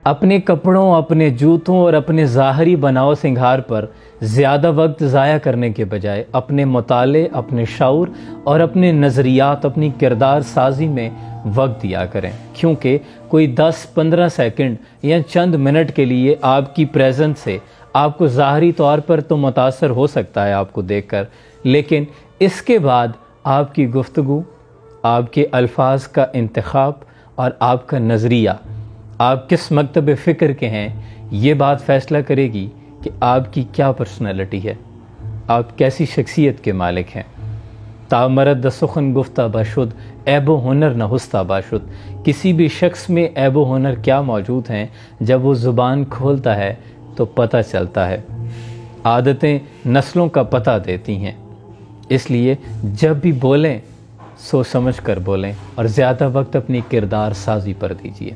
अपने कपड़ों, अपने जूतों और अपने ज़ाहरी बनाव सिंगार पर ज़्यादा वक्त ज़ाया करने के बजाय अपने मुताले, अपने शऊर और अपने नज़रियात, अपनी किरदार साजी में वक्त दिया करें, क्योंकि कोई 10-15 सेकंड या चंद मिनट के लिए आपकी प्रेजेंस से आपको ज़ाहरी तौर पर तो मुतासर हो सकता है आपको देखकर, लेकिन इसके बाद आपकी गुफ्तगू, आपके अल्फाज का इंतखाब और आपका नज़रिया, आप किस मकतब फ़िक्र के हैं, ये बात फ़ैसला करेगी कि आपकी क्या पर्सनैलिटी है, आप कैसी शख्सियत के मालिक हैं। तामरद सुखन गुफ्ता बाशुद ऐबो हुनर न हुस्ता बाशुद। किसी भी शख्स में ऐबो हुनर क्या मौजूद हैं, जब वो ज़ुबान खोलता है तो पता चलता है। आदतें नस्लों का पता देती हैं, इसलिए जब भी बोलें सोच समझ कर बोलें और ज़्यादा वक्त अपनी किरदार साजी पर दीजिए।